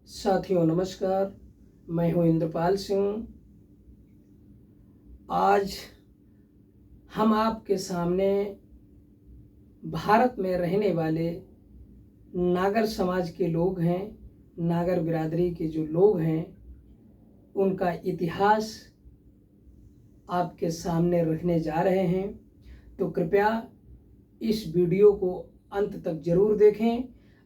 साथियों नमस्कार, मैं हूं इंद्रपाल सिंह। आज हम आपके सामने भारत में रहने वाले नागर समाज के लोग हैं, नागर बिरादरी के जो लोग हैं, उनका इतिहास आपके सामने रखने जा रहे हैं। तो कृपया इस वीडियो को अंत तक ज़रूर देखें।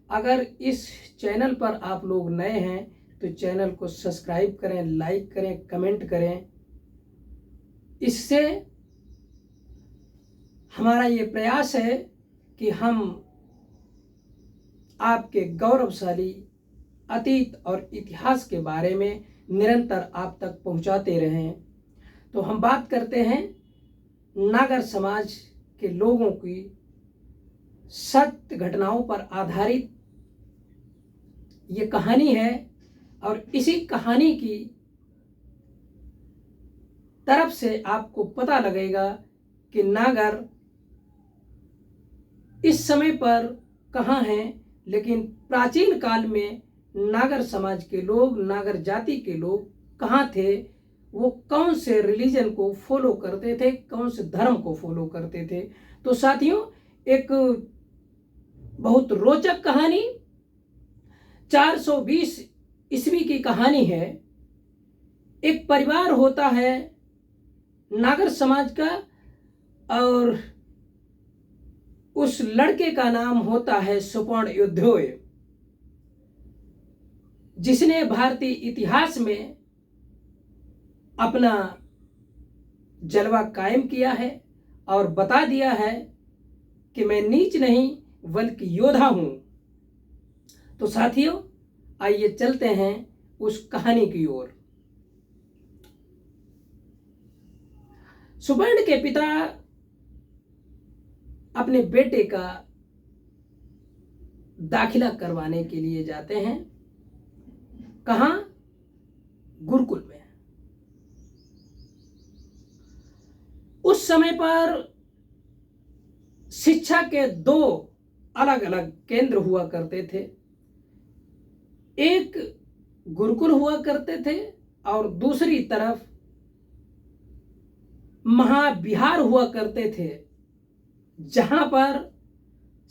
अगर इस चैनल पर आप लोग नए हैं तो चैनल को सब्सक्राइब करें, लाइक करें, कमेंट करें। इससे हमारा ये प्रयास है कि हम आपके गौरवशाली अतीत और इतिहास के बारे में निरंतर आप तक पहुंचाते रहें। तो हम बात करते हैं नागर समाज के लोगों की सत्य घटनाओं पर आधारित ये कहानी है, और इसी कहानी की तरफ से आपको पता लगेगा कि नागर इस समय पर कहाँ हैं। लेकिन प्राचीन काल में नागर समाज के लोग, नागर जाति के लोग कहाँ थे, वो कौन से रिलीजन को फॉलो करते थे, कौन से धर्म को फॉलो करते थे। तो साथियों, एक बहुत रोचक कहानी 420 ईस्वी की कहानी है। एक परिवार होता है नागर समाज का, और उस लड़के का नाम होता है सुपर्ण युद्धोय, जिसने भारतीय इतिहास में अपना जलवा कायम किया है और बता दिया है कि मैं नीच नहीं बल्कि योद्धा हूं। तो साथियों, आइए चलते हैं उस कहानी की ओर। सुपर्ण के पिता अपने बेटे का दाखिला करवाने के लिए जाते हैं। कहाँ? गुरुकुल में। उस समय पर शिक्षा के दो अलग अलग केंद्र हुआ करते थे। एक गुरुकुल हुआ करते थे और दूसरी तरफ महाविहार हुआ करते थे, जहां पर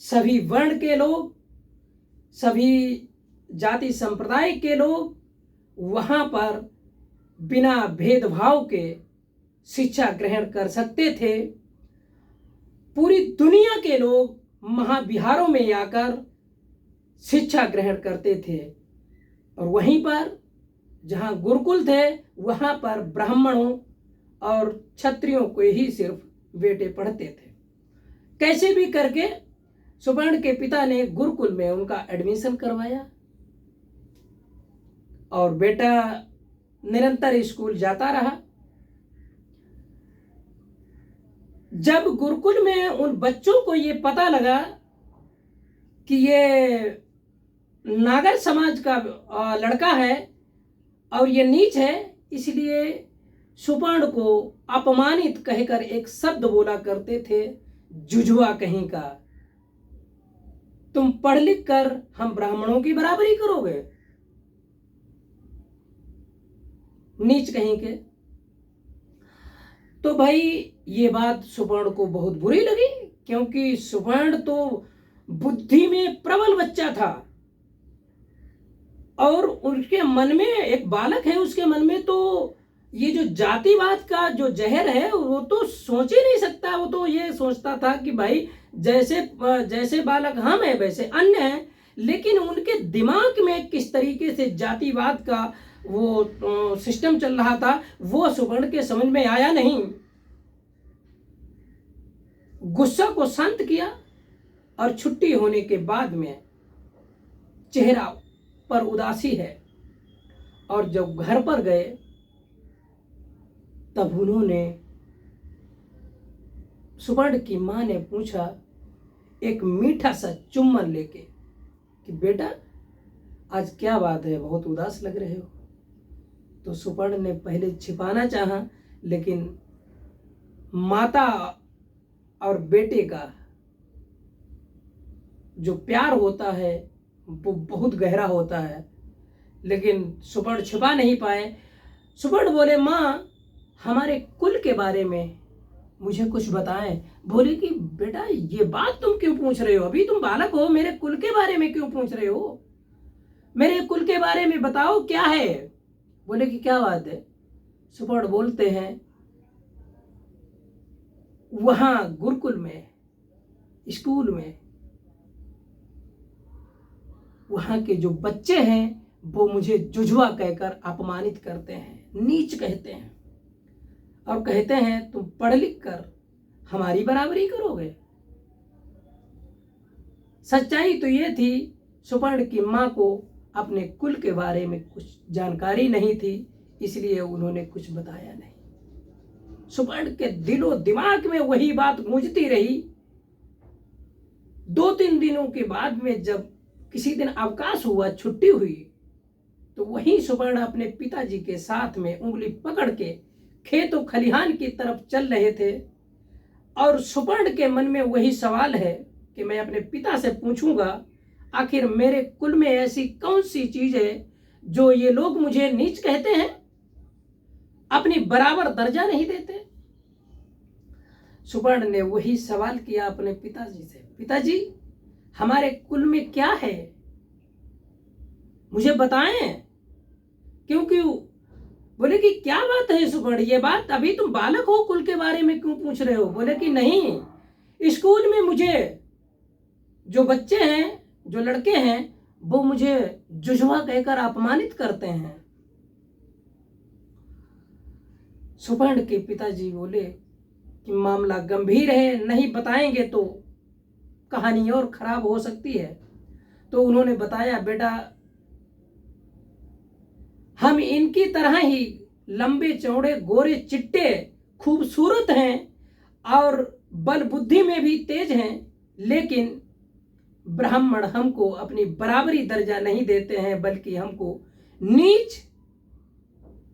सभी वर्ण के लोग, सभी जाति संप्रदाय के लोग वहां पर बिना भेदभाव के शिक्षा ग्रहण कर सकते थे। पूरी दुनिया के लोग महाविहारों में आकर शिक्षा ग्रहण करते थे, और वहीं पर जहां गुरुकुल थे वहां पर ब्राह्मणों और क्षत्रियों को ही सिर्फ बेटे पढ़ते थे। कैसे भी करके सुपर्ण के पिता ने गुरुकुल में उनका एडमिशन करवाया, और बेटा निरंतर स्कूल जाता रहा। जब गुरुकुल में उन बच्चों को ये पता लगा कि ये नागर समाज का लड़का है और ये नीच है, इसलिए सुपर्ण को अपमानित कहकर एक शब्द बोला करते थे, जुझुआ कहीं का। तुम पढ़ लिख कर हम ब्राह्मणों की बराबरी करोगे, नीच कहीं के। तो भाई ये बात सुपर्ण को बहुत बुरी लगी, क्योंकि सुपर्ण तो बुद्धि में प्रबल बच्चा था, और उनके मन में एक बालक है, उसके मन में तो ये जो जातिवाद का जो जहर है वो तो सोच ही नहीं सकता। वो तो ये सोचता था कि भाई जैसे जैसे बालक हम हैं वैसे अन्य हैं। लेकिन उनके दिमाग में किस तरीके से जातिवाद का वो सिस्टम चल रहा था, वो सुपर्ण के समझ में आया नहीं। गुस्सा को शांत किया, और छुट्टी होने के बाद में चेहरा पर उदासी है, और जब घर पर गए तब उन्होंने, सुपर्ण की मां ने पूछा एक मीठा सा चुम्बन लेके कि बेटा आज क्या बात है, बहुत उदास लग रहे हो। तो सुपर्ण ने पहले छिपाना चाहा, लेकिन माता और बेटे का जो प्यार होता है वो बहुत गहरा होता है। लेकिन सुपर्ण छुपा नहीं पाए। सुपर्ण बोले, माँ हमारे कुल के बारे में मुझे कुछ बताएं। बोले कि बेटा ये बात तुम क्यों पूछ रहे हो, अभी तुम बालक हो, मेरे कुल के बारे में क्यों पूछ रहे हो, मेरे कुल के बारे में बताओ क्या है। बोले कि क्या बात है। सुपर्ण बोलते हैं, वहां गुरुकुल में, स्कूल में, वहां के जो बच्चे हैं वो मुझे जुझवा कहकर अपमानित करते हैं, नीच कहते हैं, और कहते हैं तुम पढ़ लिख कर हमारी बराबरी करोगे। सच्चाई तो ये थी, सुपर्ण की माँ को अपने कुल के बारे में कुछ जानकारी नहीं थी, इसलिए उन्होंने कुछ बताया नहीं। सुपर्ण के दिलो दिमाग में वही बात गूंजती रही। 2-3 दिनों के बाद में जब किसी दिन अवकाश हुआ, छुट्टी हुई, तो वही सुपर्ण अपने पिताजी के साथ में उंगली पकड़ के खेतों खलिहान की तरफ चल रहे थे। और सुपर्ण के मन में वही सवाल है कि मैं अपने पिता से पूछूंगा, आखिर मेरे कुल में ऐसी कौन सी चीज है जो ये लोग मुझे नीच कहते हैं, अपनी बराबर दर्जा नहीं देते। सुपर्ण ने वही सवाल किया अपने पिताजी से, पिताजी हमारे कुल में क्या है, मुझे बताएं, क्यों क्यों। बोले कि क्या बात है सुपर्ण, ये बात, अभी तुम बालक हो, कुल के बारे में क्यों पूछ रहे हो। बोले कि नहीं, स्कूल में मुझे जो बच्चे हैं, जो लड़के हैं, वो मुझे जुझवा कहकर अपमानित करते हैं। सुपर्ण के पिताजी बोले कि मामला गंभीर है, नहीं बताएंगे तो कहानी और खराब हो सकती है। तो उन्होंने बताया, बेटा हम इनकी तरह ही लंबे चौड़े गोरे चिट्टे खूबसूरत हैं और बल बुद्धि में भी तेज हैं, लेकिन ब्राह्मण हमको अपनी बराबरी दर्जा नहीं देते हैं, बल्कि हमको नीच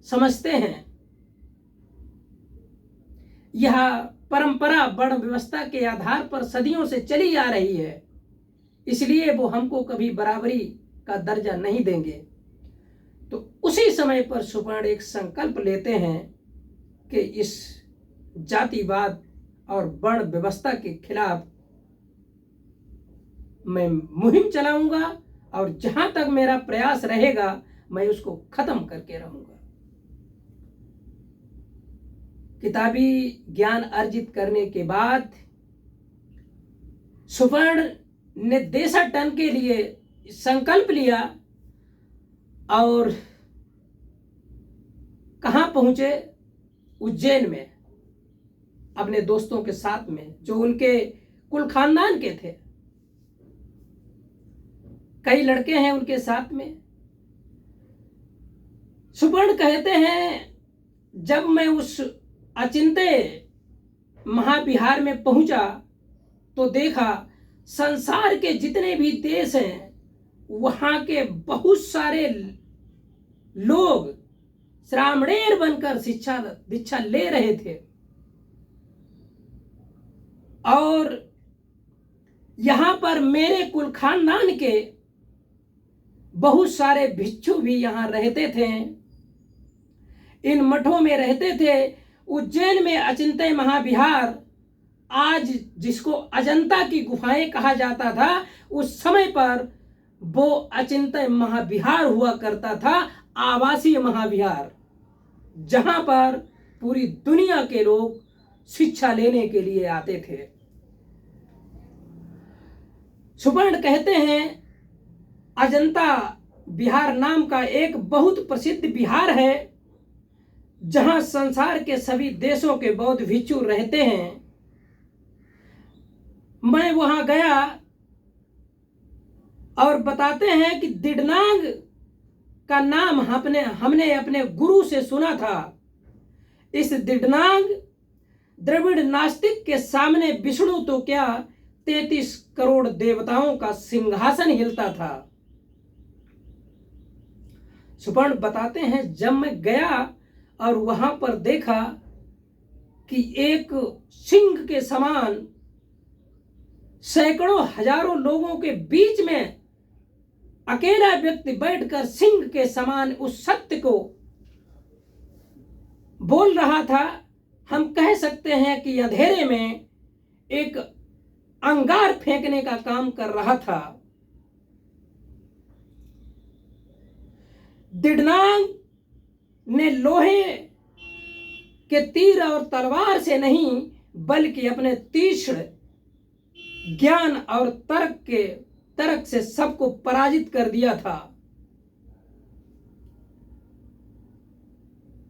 समझते हैं। यह परंपरा वर्ण व्यवस्था के आधार पर सदियों से चली आ रही है, इसलिए वो हमको कभी बराबरी का दर्जा नहीं देंगे। तो उसी समय पर सुपर्ण एक संकल्प लेते हैं कि इस जातिवाद और वर्ण व्यवस्था के खिलाफ मैं मुहिम चलाऊंगा, और जहां तक मेरा प्रयास रहेगा मैं उसको खत्म करके रहूंगा। किताबी ज्ञान अर्जित करने के बाद सुपर्ण ने देशाटन के लिए संकल्प लिया और कहां पहुंचे, उज्जैन में, अपने दोस्तों के साथ में, जो उनके कुल खानदान के थे। कई लड़के हैं उनके साथ में। सुपर्ण कहते हैं, जब मैं उस अचिंत्य महाविहार में पहुंचा तो देखा संसार के जितने भी देश हैं वहां के बहुत सारे लोग श्रामणेर बनकर शिक्षा दीक्षा ले रहे थे, और यहां पर मेरे कुल खानदान के बहुत सारे भिक्षु भी यहां रहते थे, इन मठों में रहते थे। उज्जैन में अचिंत्य महाविहार, आज जिसको अजंता की गुफाएं कहा जाता था, उस समय पर वो अचिंत्य महाविहार हुआ करता था, आवासीय महाविहार, जहां पर पूरी दुनिया के लोग शिक्षा लेने के लिए आते थे। सुपर्ण कहते हैं, अजंता विहार नाम का एक बहुत प्रसिद्ध विहार है, जहां संसार के सभी देशों के बौद्ध भिक्षु रहते हैं। मैं वहां गया और बताते हैं कि दिडनांग का नाम हमने अपने गुरु से सुना था। इस दिडनांग द्रविड़ नास्तिक के सामने विष्णु तो क्या 33 करोड़ देवताओं का सिंहासन हिलता था। सुपर्ण बताते हैं, जब मैं गया और वहां पर देखा कि एक सिंह के समान सैकड़ों हजारों लोगों के बीच में अकेला व्यक्ति बैठकर सिंह के समान उस सत्य को बोल रहा था। हम कह सकते हैं कि अंधेरे में एक अंगार फेंकने का काम कर रहा था। दिडनांग ने लोहे के तीर और तलवार से नहीं बल्कि अपने तीक्ष्ण ज्ञान और तर्क से सबको पराजित कर दिया था।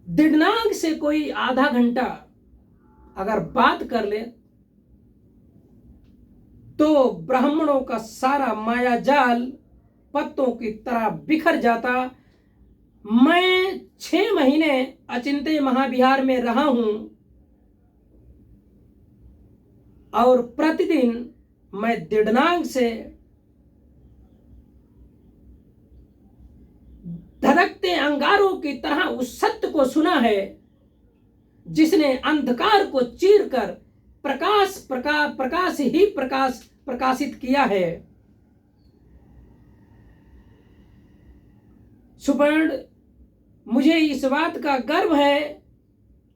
दिडनांग से कोई आधा घंटा अगर बात कर ले तो ब्राह्मणों का सारा मायाजाल पत्तों की तरह बिखर जाता। मैं 6 महीने अचिंत्य महाविहार में रहा हूं और प्रतिदिन मैं दिडनांग से धड़कते अंगारों की तरह उस सत्य को सुना है जिसने अंधकार को चीरकर प्रकाश ही प्रकाशित किया है। सुपर्ण, मुझे इस बात का गर्व है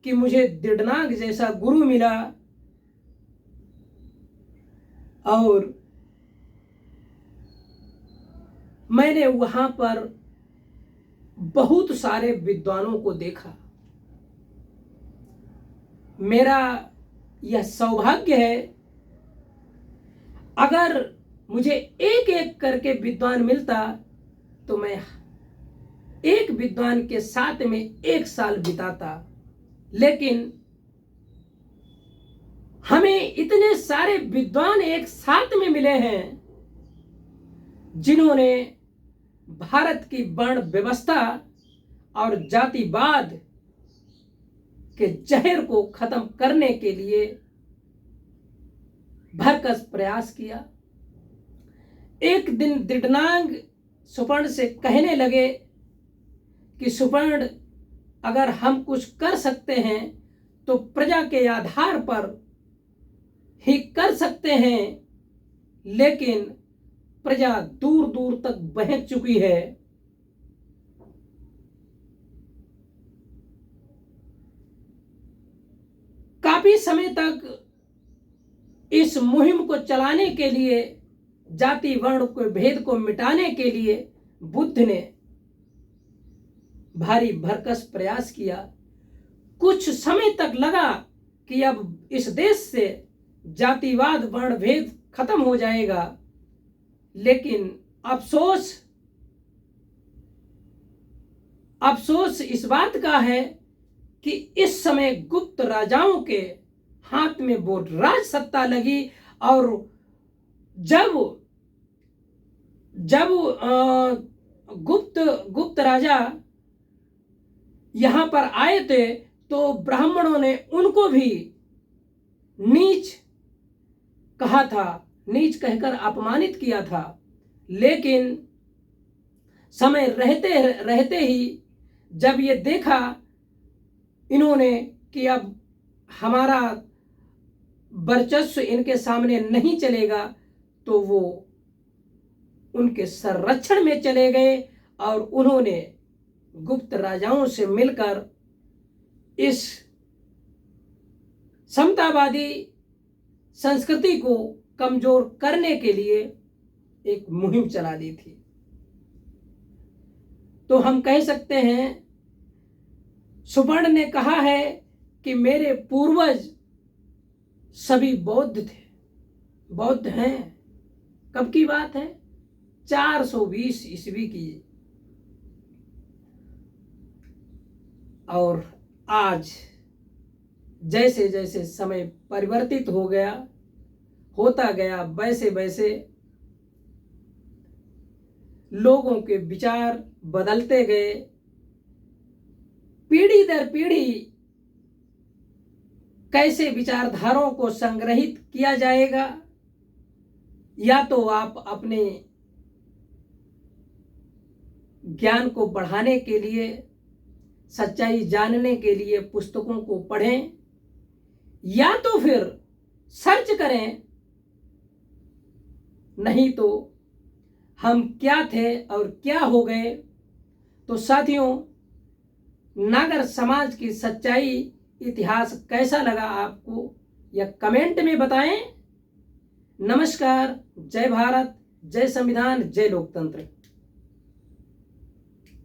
कि मुझे दिडनांग जैसा गुरु मिला और मैंने वहां पर बहुत सारे विद्वानों को देखा। मेरा यह सौभाग्य है, अगर मुझे एक एक करके विद्वान मिलता तो मैं एक विद्वान के साथ में 1 साल बिताता। लेकिन हमें इतने सारे विद्वान एक साथ में मिले हैं जिन्होंने भारत की वर्ण व्यवस्था और जातिवाद के जहर को खत्म करने के लिए भरकस प्रयास किया। एक दिन दिडनांग सुपर्ण से कहने लगे कि सुपर्ण, अगर हम कुछ कर सकते हैं तो प्रजा के आधार पर ही कर सकते हैं, लेकिन प्रजा दूर दूर तक बहक चुकी है। काफी समय तक इस मुहिम को चलाने के लिए, जाति वर्ण के भेद को मिटाने के लिए बुद्ध ने भारी भरकस प्रयास किया। कुछ समय तक लगा कि अब इस देश से जातिवाद वर्ण भेद खत्म हो जाएगा, लेकिन अफसोस इस बात का है कि इस समय गुप्त राजाओं के हाथ में वो राज सत्ता लगी और जब गुप्त राजा यहां पर आए थे तो ब्राह्मणों ने उनको भी नीच कहा था, नीच कहकर अपमानित किया था। लेकिन समय रहते ही जब ये देखा इन्होंने कि अब हमारा वर्चस्व इनके सामने नहीं चलेगा, तो वो उनके संरक्षण में चले गए और उन्होंने गुप्त राजाओं से मिलकर इस समतावादी संस्कृति को कमजोर करने के लिए एक मुहिम चला दी थी। तो हम कह सकते हैं, सुपर्ण ने कहा है कि मेरे पूर्वज सभी बौद्ध थे, बौद्ध हैं। कब की बात है? 420 ईस्वी की। और आज जैसे जैसे समय परिवर्तित होता गया वैसे वैसे लोगों के विचार बदलते गए। पीढ़ी दर पीढ़ी कैसे विचारधाराओं को संग्रहित किया जाएगा, या तो आप अपने ज्ञान को बढ़ाने के लिए, सच्चाई जानने के लिए पुस्तकों को पढ़ें, या तो फिर सर्च करें, नहीं तो हम क्या थे और क्या हो गए। तो साथियों, नागर समाज की सच्चाई इतिहास कैसा लगा आपको, यह कमेंट में बताएं। नमस्कार। जय भारत, जय संविधान, जय लोकतंत्र।